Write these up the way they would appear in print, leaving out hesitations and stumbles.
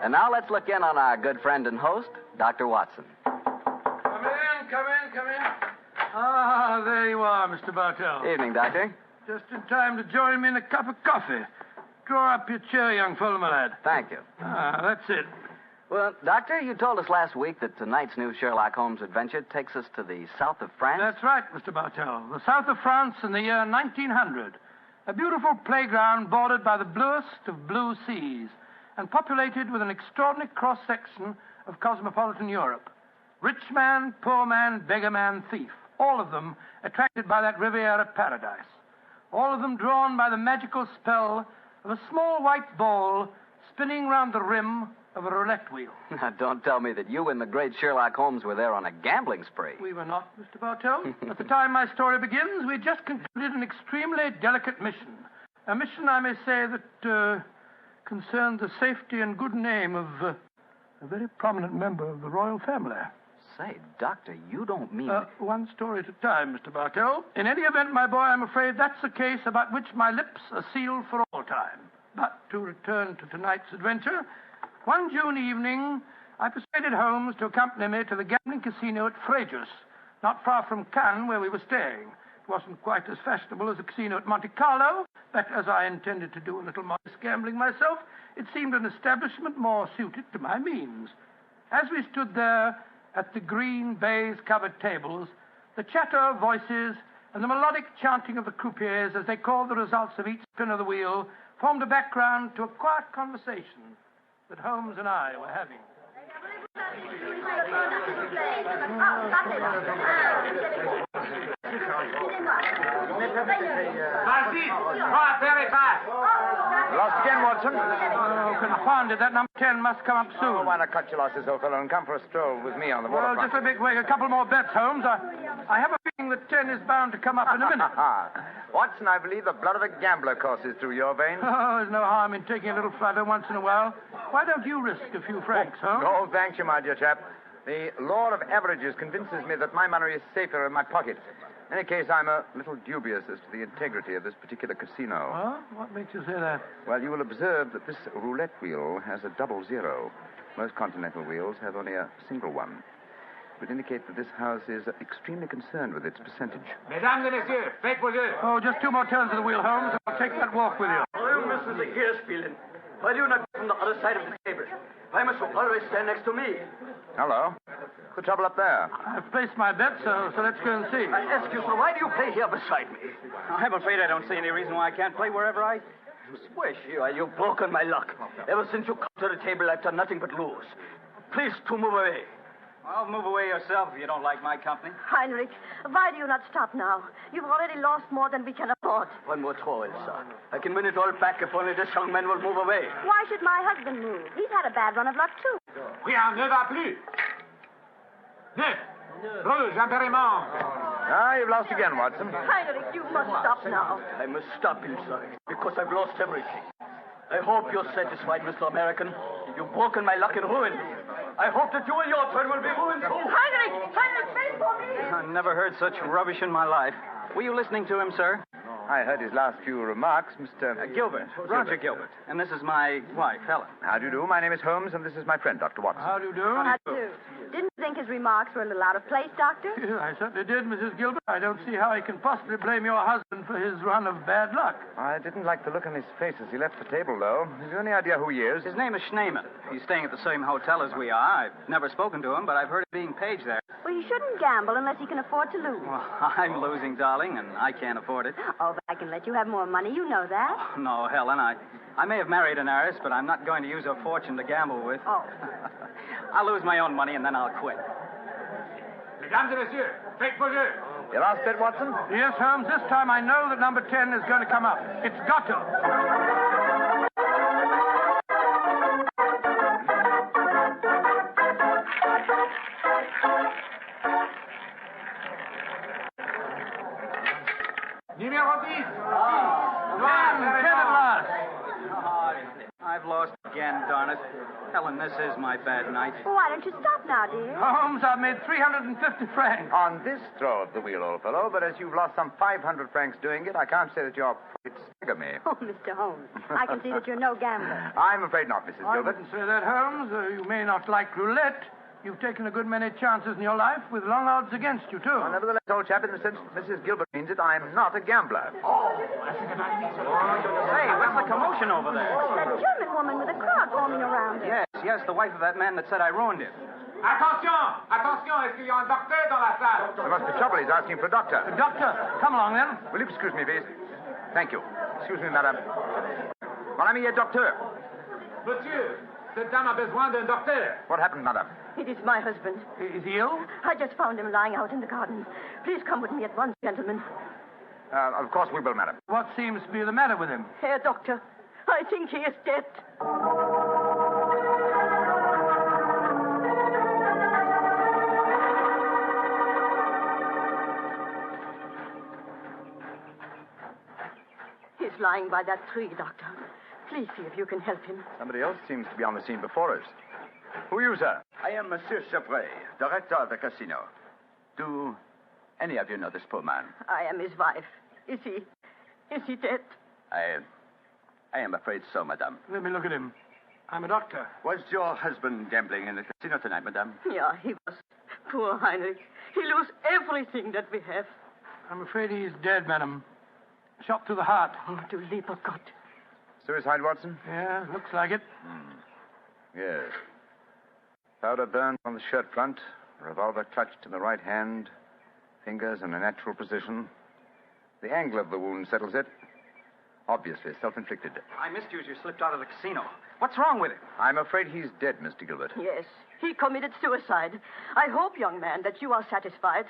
And now let's look in on our good friend and host, Dr. Watson. Come in. Ah, there you are, Mr. Bartell. Evening, Doctor. Just in time to join me in a cup of coffee. Draw up your chair, young fellow, my lad. Thank you. Ah, that's it. Well, Doctor, you told us last week that tonight's new Sherlock Holmes adventure takes us to the south of France. That's right, Mr. Bartell. The south of France in the year 1900. A beautiful playground bordered by the bluest of blue seas and populated with an extraordinary cross-section of cosmopolitan Europe. Rich man, poor man, beggar man, thief. All of them attracted by that Riviera paradise. All of them drawn by the magical spell of a small white ball spinning round the rim of a roulette wheel. Now, don't tell me that you and the great Sherlock Holmes were there on a gambling spree. We were not, Mr. Bartell. At the time my story begins, we had just concluded an extremely delicate mission. A mission, I may say, that concerned the safety and good name of a very prominent member of the royal family. Say, Doctor, you don't mean... One story at a time, Mr. Bartell. In any event, my boy, I'm afraid that's a case about which my lips are sealed for all time. But to return to tonight's adventure... One June evening, I persuaded Holmes to accompany me to the gambling casino at Fréjus, not far from Cannes, where we were staying. It wasn't quite as fashionable as the casino at Monte Carlo, but as I intended to do a little modest gambling myself, it seemed an establishment more suited to my means. As we stood there at the green baize-covered tables, the chatter of voices and the melodic chanting of the croupiers as they called the results of each spin of the wheel formed a background to a quiet conversation that Holmes and I were having. Very fast. Lost again, Watson. Oh, confounded. That number 10 must come up soon. Oh, why not cut your losses, old fellow, and come for a stroll with me on the waterfront? Well, just a big wait. A couple more bets, Holmes. I have a feeling that 10 is bound to come up in a minute. Watson, I believe the blood of a gambler courses through your veins. Oh, there's no harm in taking a little flutter once in a while. Why don't you risk a few francs, Holmes? Oh, thank you, my dear chap. The law of averages convinces me that my money is safer in my pocket. In any case, I'm a little dubious as to the integrity of this particular casino. Well, what makes you say that? Well, you will observe that this roulette wheel has a double zero. Most continental wheels have only a single one. It would indicate that this house is extremely concerned with its percentage. Mesdames et messieurs, faites vos jeux. Oh, just two more turns of the wheel, Holmes, and I'll take that walk with you. Oh, Mrs. the gear spielen. Why do you not go from the other side of the table? Why must you always stand next to me? Hello. What's the trouble up there? I've placed my bet, so let's go and see. I ask you, sir, why do you play here beside me? I'm afraid I don't see any reason why I can't play wherever I... Swish, you've broken my luck. Ever since you come to the table, I've done nothing but lose. Please to move away. Well, move away yourself if you don't like my company. Heinrich, why do you not stop now? You've already lost more than we can afford. One more throw, Elsa. I can win it all back if only this young man will move away. Why should my husband move? He's had a bad run of luck, too. Rien ne va plus. Neuf. Rouge, impériment. Ah, you've lost again, Watson. Heinrich, you must stop now. I must stop inside because I've lost everything. I hope you're satisfied, Mr. American. You've broken my luck and ruined me. I hope that you and your turn will be ruined too. Heinrich, wait for me. I never heard such rubbish in my life. Were you listening to him, sir? I heard his last few remarks, Mr. Gilbert. Roger Gilbert. And this is my wife, Helen. How do you do? My name is Holmes, and this is my friend, Dr. Watson. How do you do? I do. Didn't you think his remarks were a little out of place, Doctor? I certainly did, Mrs. Gilbert. I don't see how he can possibly blame your husband for his run of bad luck. I didn't like the look on his face as he left the table, though. Have you any idea who he is? His name is Schneemann. He's staying at the same hotel as we are. I've never spoken to him, but I've heard of being paged there. Well, he shouldn't gamble unless he can afford to lose. Well, I'm losing, darling, and I can't afford it. Oh, but I can let you have more money. You know that. Oh, no, Helen, I may have married an heiress, but I'm not going to use her fortune to gamble with. Oh. I'll lose my own money, and then I'll quit. Mesdames et messieurs, faites vos jeux. Your last bet, Watson? Yes, Holmes. This time I know that number 10 is going to come up. It's got to. Numéro 10. I've lost again, darn it. Helen, this is my bad night. Well, why don't you stop now, dear? Holmes, I've made 350 francs. On this throw of the wheel, old fellow, but as you've lost some 500 francs doing it, I can't say that your pocket's stagger me. Oh, Mr. Holmes, I can see that you're no gambler. I'm afraid not, Mrs. I Gilbert. wouldn't say that, Holmes. You may not like roulette. You've taken a good many chances in your life with long odds against you, too. Well, nevertheless, old chap, in the sense that Mrs. Gilbert means it, I'm not a gambler. Hey, what's the commotion over there? That German woman with a crowd forming around her. Yes, the wife of that man that said I ruined it. Attention! Attention! Est-ce qu'il y a un docteur dans la salle? There must be trouble. He's asking for a doctor. The doctor, come along, then. Will you excuse me, please? Thank you. Excuse me, madame. Mon ami est docteur. Monsieur, cette dame a besoin d'un docteur. What happened, madame? It is my husband. Is he ill? I just found him lying out in the garden. Please come with me at once, gentlemen. Of course we will, madam. What seems to be the matter with him? Herr Doctor, I think he is dead. He's lying by that tree, Doctor. Please see if you can help him. Somebody else seems to be on the scene before us. Who are you, sir? I am Monsieur Chevray, director of the casino. Do any of you know this poor man? I am his wife. Is he dead? I am afraid so, madame. Let me look at him. I'm a doctor. Was your husband gambling in the casino tonight, madame? Yeah, he was. Poor Heinrich. He lose everything that we have. I'm afraid he's dead, madam. Shot through the heart. Oh, du lieber Gott. Suicide, Watson? Yeah, looks like it. Yes. Powder burned on the shirt front, revolver clutched in the right hand, fingers in a natural position. The angle of the wound settles it. Obviously self-inflicted. I missed you as you slipped out of the casino. What's wrong with him? I'm afraid he's dead, Mr. Gilbert. Yes, he committed suicide. I hope, young man, that you are satisfied.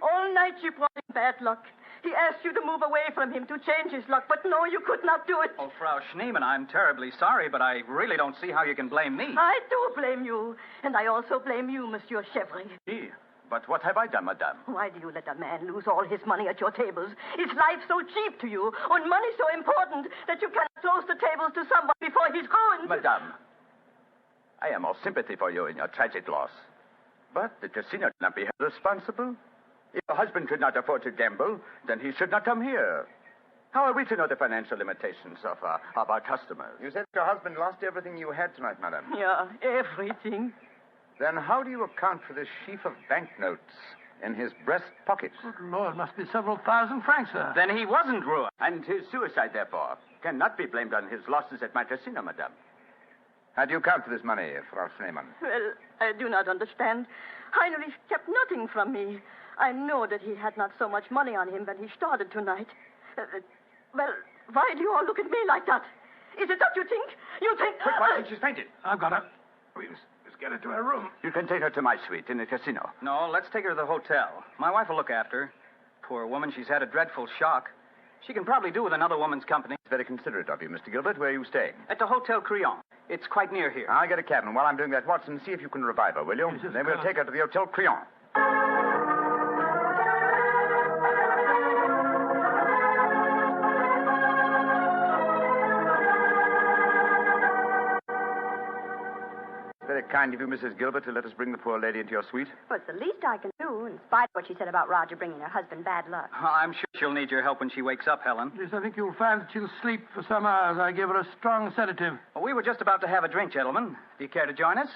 All night you brought him bad luck. He asked you to move away from him to change his luck, but no, you could not do it. Oh, Frau Schneemann, I'm terribly sorry, but I really don't see how you can blame me. I do blame you, and I also blame you, Monsieur Chevry. But what have I done, madame? Why do you let a man lose all his money at your tables? Is life so cheap to you, and money so important, that you cannot close the tables to someone before he's ruined? Madame, I am all sympathy for you in your tragic loss. But the casino cannot be held responsible. If your husband could not afford to gamble, then he should not come here. How are we to know the financial limitations of our customers? You said your husband lost everything you had tonight, madam. Yeah, everything. Then how do you account for this sheaf of banknotes in his breast pocket? Good Lord, must be several thousand francs, sir. Then he wasn't ruined. And his suicide, therefore, cannot be blamed on his losses at my casino, madame. How do you account for this money, Frau Schneemann? Well, I do not understand. Heinrich kept nothing from me. I know that he had not so much money on him when he started tonight. Well, why do you all look at me like that? Is it that you think? You think... Quick, Watson, she's fainted. I've got her. Let's get her to her room. You can take her to my suite in the casino. No, let's take her to the hotel. My wife will look after her. Poor woman, she's had a dreadful shock. She can probably do with another woman's company. It's very considerate of you, Mr. Gilbert. Where are you staying? At the Hotel Crillon. It's quite near here. I'll get a cab, and while I'm doing that, Watson, see if you can revive her, will you? Yes, Then we'll take her to the Hotel Crillon. Very kind of you, Mrs. Gilbert, to let us bring the poor lady into your suite. Well, it's the least I can do, in spite of what she said about Roger bringing her husband bad luck. I'm sure she'll need your help when she wakes up, Helen. Yes, I think you'll find that she'll sleep for some hours. I gave her a strong sedative. Well, we were just about to have a drink, gentlemen. Do you care to join us?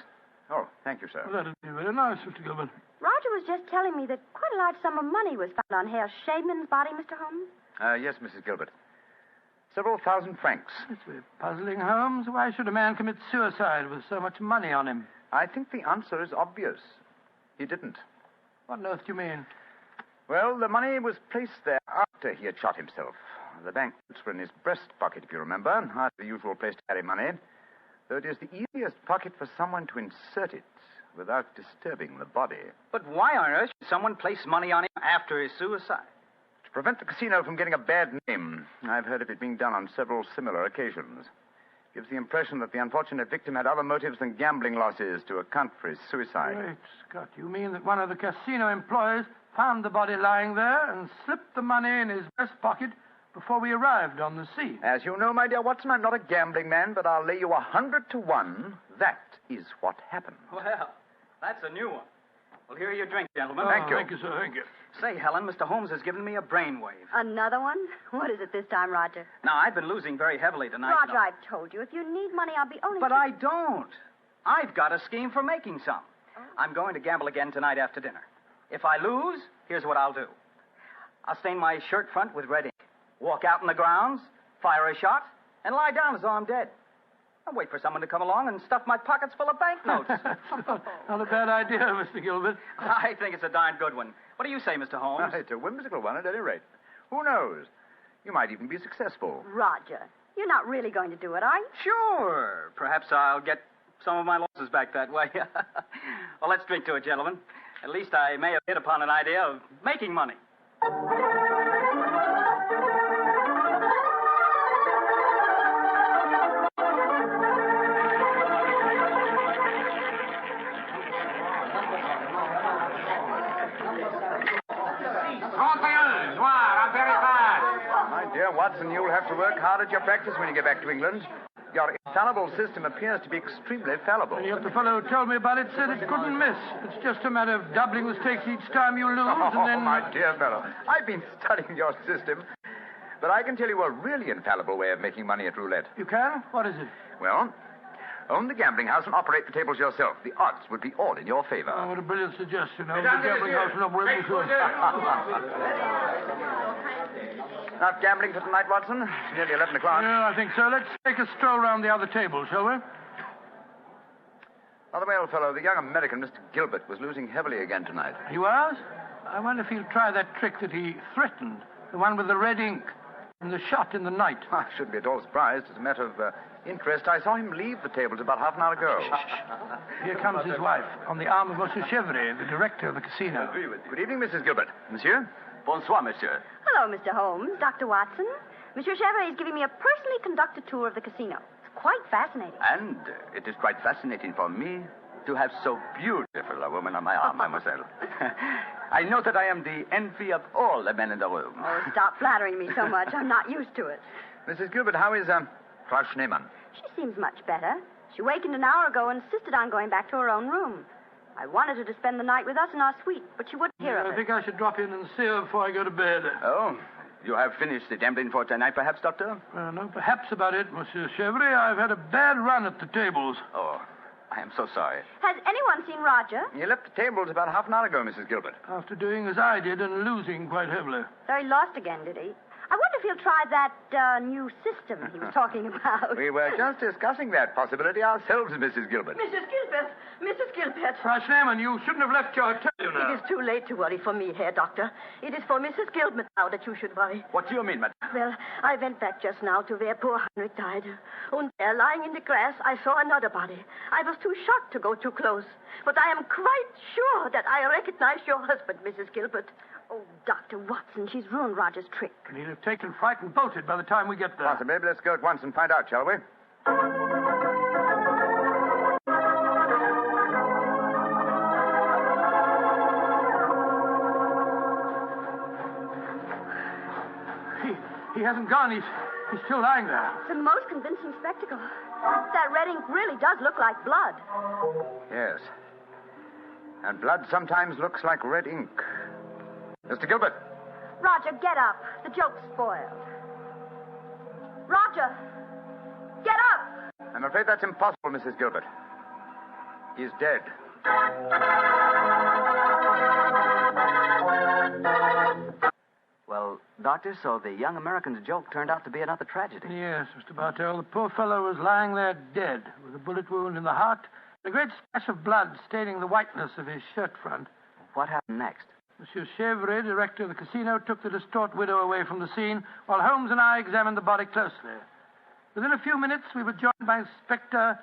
Oh, thank you, sir. Well, that'd be very nice, Mr. Gilbert. Roger was just telling me that quite a large sum of money was found on Herr Shaman's body, Mr. Holmes. Yes, Mrs. Gilbert. Several thousand francs. It's very puzzling, Holmes. Why should a man commit suicide with so much money on him? I think the answer is obvious. He didn't. What on earth do you mean? Well, the money was placed there after he had shot himself. The banknotes were in his breast pocket, if you remember. Hardly the usual place to carry money. Though it is the easiest pocket for someone to insert it without disturbing the body. But why on earth should someone place money on him after his suicide? To prevent the casino from getting a bad name. I've heard of it being done on several similar occasions. Gives the impression that the unfortunate victim had other motives than gambling losses to account for his suicide. Great Scott, you mean that one of the casino employees found the body lying there and slipped the money in his breast pocket before we arrived on the scene? As you know, my dear Watson, I'm not a gambling man, but I'll lay you 100 to 1. That is what happened. Well, that's a new one. Well, here are your drinks, gentlemen. Thank you, sir. Thank you. Say, Helen, Mr. Holmes has given me a brainwave. Another one? What is it this time, Roger? Now, I've been losing very heavily tonight. Roger, I've told you, if you need money, I'll be only... But I don't. I've got a scheme for making some. I'm going to gamble again tonight after dinner. If I lose, here's what I'll do. I'll stain my shirt front with red ink, walk out in the grounds, fire a shot, and lie down as though I'm dead. I'll wait for someone to come along and stuff my pockets full of banknotes. Not a bad idea, Mr. Gilbert. I think it's a darn good one. What do you say, Mr. Holmes? It's a whimsical one at any rate. Who knows? You might even be successful. Roger, you're not really going to do it, are you? Sure. Perhaps I'll get some of my losses back that way. Well, let's drink to it, gentlemen. At least I may have hit upon an idea of making money. My dear Watson, you'll have to work hard at your practice when you get back to England. Your infallible system appears to be extremely fallible. And yet the fellow who told me about it said it couldn't miss. It's just a matter of doubling the stakes each time you lose, and then... my dear fellow, I've been studying your system, but I can tell you a really infallible way of making money at roulette. You can? What is it? Well, own the gambling house and operate the tables yourself. The odds would be all in your favor. Oh, what a brilliant suggestion. The gambling house will operate Not gambling for tonight, Watson? It's nearly 11 o'clock. Yeah, I think so. Let's take a stroll round the other table, shall we? By the way, old fellow, the young American, Mr. Gilbert, was losing heavily again tonight. He was? I wonder if he'll try that trick that he threatened, the one with the red ink and the shot in the night. I shouldn't be at all surprised. As a matter of interest, I saw him leave the tables about half an hour ago. Here comes his wife, on the arm of Monsieur Chevrier, the director of the casino. Good evening, Mrs. Gilbert. Monsieur? Bonsoir, monsieur. Hello, Mr. Holmes, Dr. Watson. Monsieur Chevrier is giving me a personally conducted tour of the casino. It's quite fascinating. And it is quite fascinating for me to have so beautiful a woman on my arm, mademoiselle. I know that I am the envy of all the men in the room. Oh, stop flattering me so much. I'm not used to it. Mrs. Gilbert, how is Frau Schneemann? She seems much better. She wakened an hour ago and insisted on going back to her own room. I wanted her to spend the night with us in our suite, but she wouldn't hear of it. I think I should drop in and see her before I go to bed. Oh, you have finished the gambling for tonight, perhaps, Doctor? No, perhaps about it, Monsieur Chevrier. I've had a bad run at the tables. Oh, I am so sorry. Has anyone seen Roger? He left the tables about half an hour ago, Mrs. Gilbert. After doing as I did and losing quite heavily. So he lost again, did he? I wonder if he'll try that new system he was talking about. We were just discussing that possibility ourselves, Mrs. Gilbert. Mrs. Gilbert! Mrs. Gilbert! Frau Schneemann, you shouldn't have left your hotel, you know. It is too late to worry for me, Herr Doctor. It is for Mrs. Gilbert now that you should worry. What do you mean, madame? Well, I went back just now to where poor Heinrich died. And there, lying in the grass, I saw another body. I was too shocked to go too close. But I am quite sure that I recognize your husband, Mrs. Gilbert. Oh, Dr. Watson, she's ruined Roger's trick. And he'll have taken fright and bolted by the time we get there. Possibly. Let's go at once and find out, shall we? He hasn't gone. He's still lying there. It's the most convincing spectacle. That red ink really does look like blood. Yes. And blood sometimes looks like red ink. Mr. Gilbert. Roger, get up. The joke's spoiled. Roger, get up! I'm afraid that's impossible, Mrs. Gilbert. He's dead. Well, Doctor, so the young American's joke turned out to be another tragedy. Yes, Mr. Bartell. The poor fellow was lying there dead, with a bullet wound in the heart, and a great splash of blood staining the whiteness of his shirt front. What happened next? Monsieur Chevrier, director of the casino, took the distraught widow away from the scene, while Holmes and I examined the body closely. Within a few minutes, we were joined by Inspector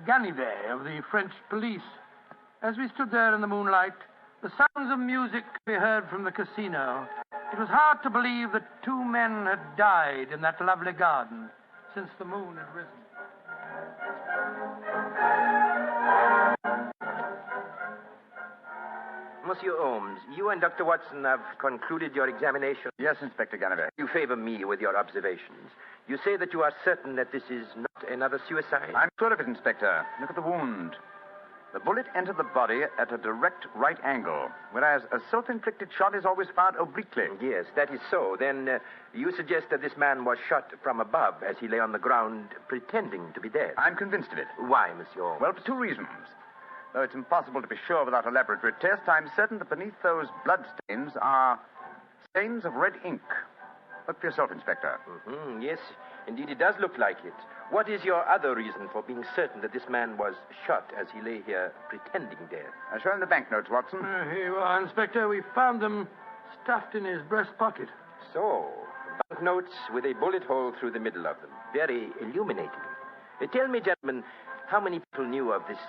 Ganivet of the French police. As we stood there in the moonlight, the sounds of music could be heard from the casino. It was hard to believe that two men had died in that lovely garden since the moon had risen. Monsieur Holmes, you and Dr. Watson have concluded your examination. Yes, Inspector Ganivet. You favor me with your observations. You say that you are certain that this is not another suicide? I'm sure of it, Inspector. Look at the wound. The bullet entered the body at a direct right angle, whereas a self-inflicted shot is always fired obliquely. Yes, that is so. Then you suggest that this man was shot from above as he lay on the ground pretending to be dead. I'm convinced of it. Why, Monsieur Holmes? Well, for two reasons. Though it's impossible to be sure without a laboratory test, I'm certain that beneath those blood stains are stains of red ink. Look for yourself, Inspector. Mm-hmm. Yes, indeed, it does look like it. What is your other reason for being certain that this man was shot as he lay here pretending dead? Show him the banknotes, Watson. Here you are, Inspector. We found them stuffed in his breast pocket. So, banknotes with a bullet hole through the middle of them. Very illuminating. Tell me, gentlemen, how many people knew of this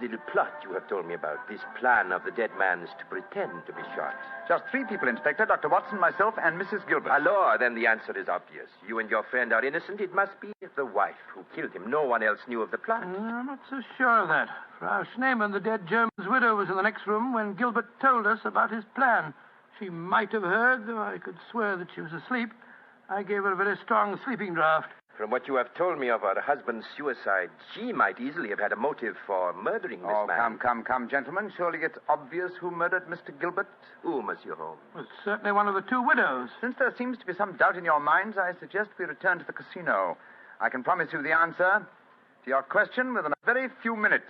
little plot you have told me about, this plan of the dead man's to pretend to be shot? Just 3 people, Inspector. Dr. Watson, myself, and Mrs. Gilbert. Alors, then the answer is obvious. You and your friend are innocent. It must be the wife who killed him. No one else knew of the plot. I'm not so sure of that. Frau Schneemann, the dead German's widow, was in the next room when Gilbert told us about his plan. She might have heard, though I could swear that she was asleep. I gave her a very strong sleeping draught. From what you have told me of her husband's suicide, she might easily have had a motive for murdering this man. Come, gentlemen. Surely it's obvious who murdered Mr. Gilbert. Who, Monsieur Holmes? Well, it's certainly one of the 2 widows. Since there seems to be some doubt in your minds, I suggest we return to the casino. I can promise you the answer to your question within a very few minutes.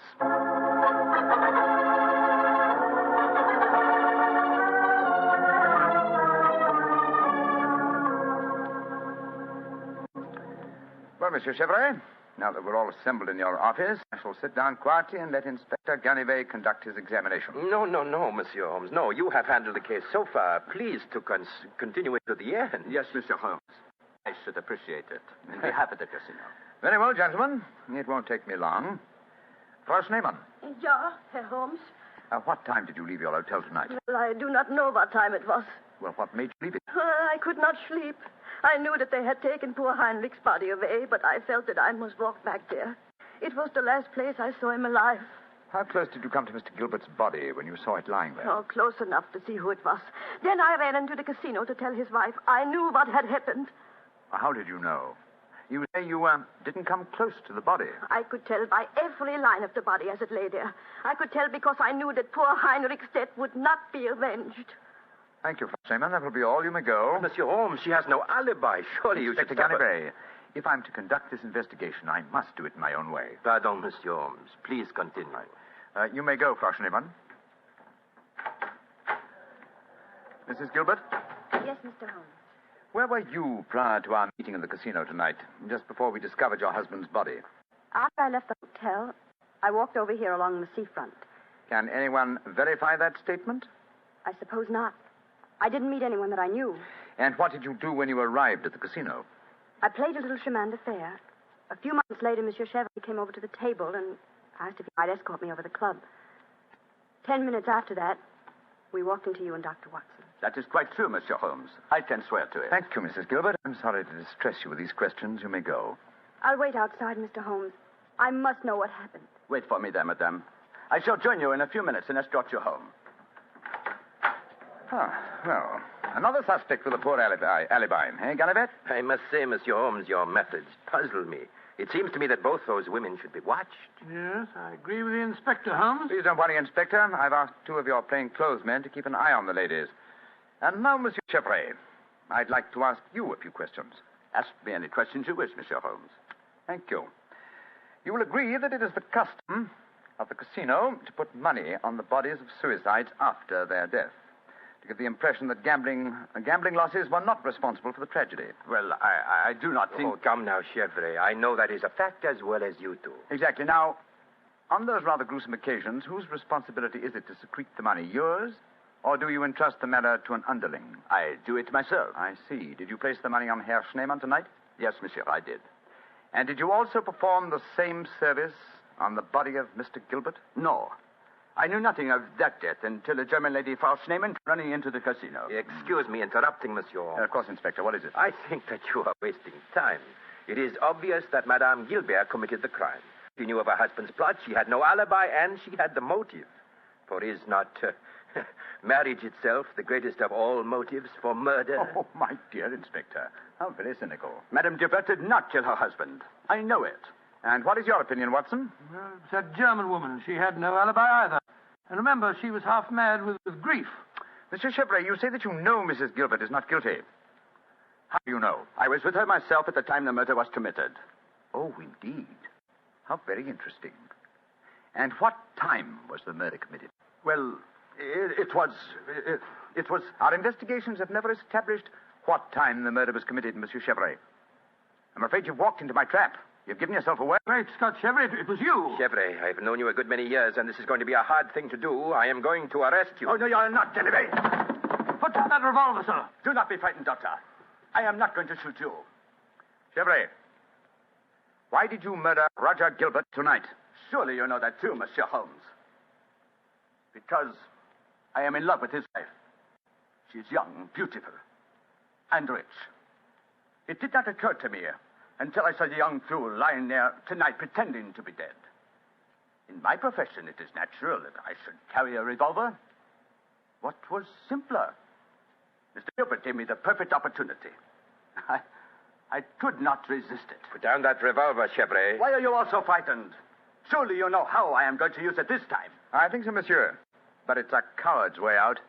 Well, Monsieur Chevrolet, now that we're all assembled in your office, I shall sit down quietly and let Inspector Ganivet conduct his examination. No, Monsieur Holmes. No, you have handled the case so far. Please to continue it to the end. Yes, Mr. Holmes. I should appreciate it. On behalf of the casino. Very well, gentlemen. It won't take me long. Frau Schneemann. Ja, Herr Holmes. What time did you leave your hotel tonight? Well, I do not know what time it was. Well, what made you leave it? I could not sleep. I knew that they had taken poor Heinrich's body away, but I felt that I must walk back there. It was the last place I saw him alive. How close did you come to Mr. Gilbert's body when you saw it lying there? Oh, close enough to see who it was. Then I ran into the casino to tell his wife. I knew what had happened. How did you know? You say you didn't come close to the body. I could tell by every line of the body as it lay there. I could tell because I knew that poor Heinrich's death would not be avenged. Thank you, Frau Schneemann. That will be all. You may go. Monsieur Holmes, she has no alibi. Surely you should stop her. Ganivet, if I'm to conduct this investigation, I must do it in my own way. Pardon, Monsieur Holmes. Please continue. You may go, Frau Schneemann. Mrs. Gilbert? Yes, Mr. Holmes. Where were you prior to our meeting in the casino tonight, just before we discovered your husband's body? After I left the hotel, I walked over here along the seafront. Can anyone verify that statement? I suppose not. I didn't meet anyone that I knew. And what did you do when you arrived at the casino? I played a little chemin de fer. A few months later, Monsieur Chevrolet came over to the table and asked if he might escort me over the club. 10 minutes after that, we walked into you and Dr. Watson. That is quite true, Monsieur Holmes. I can swear to it. Thank you, Mrs. Gilbert. I'm sorry to distress you with these questions. You may go. I'll wait outside, Mr. Holmes. I must know what happened. Wait for me there, madame. I shall join you in a few minutes and escort you home. Well, another suspect with a poor alibi, eh, Ganivet? I must say, Monsieur Holmes, your methods puzzle me. It seems to me that both those women should be watched. Yes, I agree with the Inspector, Holmes. Please don't worry, Inspector. I've asked 2 of your plainclothes men to keep an eye on the ladies. And now, Monsieur Chevrolet, I'd like to ask you a few questions. Ask me any questions you wish, Monsieur Holmes. Thank you. You will agree that it is the custom of the casino to put money on the bodies of suicides after their death, to give the impression that gambling losses were not responsible for the tragedy. Well, I do not think... Oh, come now, Chevrolet. I know that is a fact as well as you do. Exactly. Now, on those rather gruesome occasions, whose responsibility is it to secrete the money? Yours? Or do you entrust the matter to an underling? I do it myself. I see. Did you place the money on Herr Schneemann tonight? Yes, monsieur, I did. And did you also perform the same service on the body of Mr. Gilbert? No. I knew nothing of that death until the German lady Frau Schneemann running into the casino. Excuse me interrupting, Monsieur. Of course, Inspector. What is it? I think that you are wasting time. It is obvious that Madame Gilbert committed the crime. She knew of her husband's plot, she had no alibi, and she had the motive. For is not marriage itself the greatest of all motives for murder? Oh, my dear Inspector. How very cynical. Madame Gilbert did not kill her husband. I know it. And what is your opinion, Watson? Well, it's that German woman. She had no alibi either. And remember, she was half mad with grief. Mr. Chevrolet, you say that you know Mrs. Gilbert is not guilty. How do you know? I was with her myself at the time the murder was committed. Oh, indeed. How very interesting. And what time was the murder committed? Well, it was... Our investigations have never established what time the murder was committed, Monsieur Chevrolet. I'm afraid you've walked into my trap. You've given yourself away. Great Scott, Chevrolet, it was you. Chevrolet, I've known you a good many years, and this is going to be a hard thing to do. I am going to arrest you. Oh, no, you're not, Genevieve. Put down that revolver, sir. Do not be frightened, Doctor. I am not going to shoot you. Chevrolet, why did you murder Roger Gilbert tonight? Surely you know that too, Monsieur Holmes. Because I am in love with his wife. She's young, beautiful, and rich. It did not occur to me until I saw the young fool lying there tonight pretending to be dead. In my profession, it is natural that I should carry a revolver. What was simpler? Mr. Gilbert gave me the perfect opportunity. I could not resist it. Put down that revolver, Chevrolet. Why are you all so frightened? Surely you know how I am going to use it this time. I think so, monsieur. But it's a coward's way out.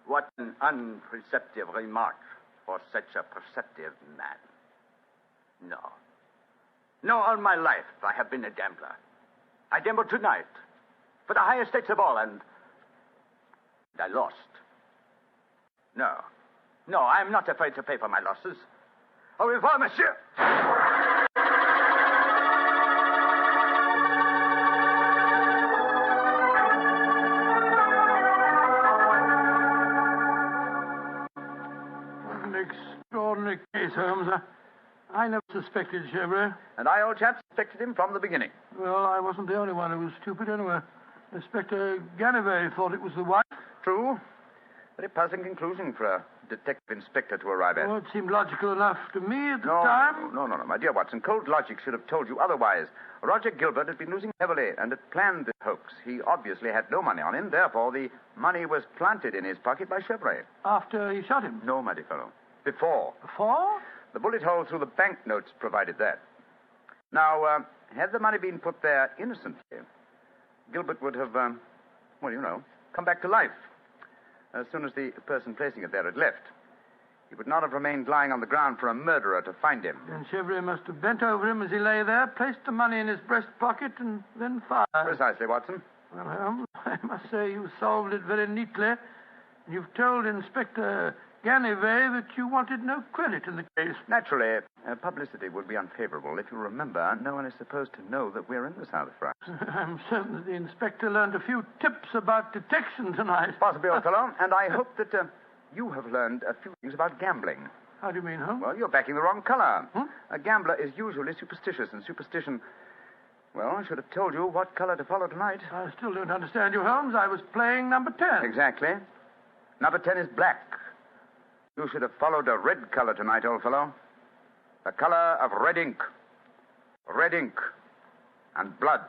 What an unperceptive remark for such a perceptive man. No. No, all my life I have been a gambler. I gambled tonight for the highest stakes of all, and I lost. No, I am not afraid to pay for my losses. Au revoir, monsieur. An extraordinary case, Holmes. I never suspected Chevrolet. And I, old chap, suspected him from the beginning. Well, I wasn't the only one who was stupid anyway. Inspector Ganivet thought it was the wife. True. Very puzzling conclusion for a detective inspector to arrive at. Well, it seemed logical enough to me at the time. No, my dear Watson. Cold logic should have told you otherwise. Roger Gilbert had been losing heavily and had planned this hoax. He obviously had no money on him. Therefore, the money was planted in his pocket by Chevrolet. After he shot him? No, my dear fellow. Before. Before? The bullet hole through the banknotes provided that. Now, had the money been put there innocently, Gilbert would have, come back to life as soon as the person placing it there had left. He would not have remained lying on the ground for a murderer to find him. Then Chevrolet must have bent over him as he lay there, placed the money in his breast pocket, and then fired. Precisely, Watson. Well, Holmes, I must say you solved it very neatly. You've told Inspector Ganivet that you wanted no credit in the case. Naturally, publicity would be unfavorable. If you remember, no one is supposed to know that we're in the south of France. I'm certain that the inspector learned a few tips about detection tonight. Possibly, old fellow. And I hope that you have learned a few things about gambling. How do you mean, Holmes? Well, you're backing the wrong color. A gambler is usually superstitious, and superstition... Well, I should have told you what color to follow tonight. I still don't understand you, Holmes. I was playing number 10. Exactly. Number 10 is black. You should have followed a red color tonight, old fellow. The color of red ink. Red ink and blood.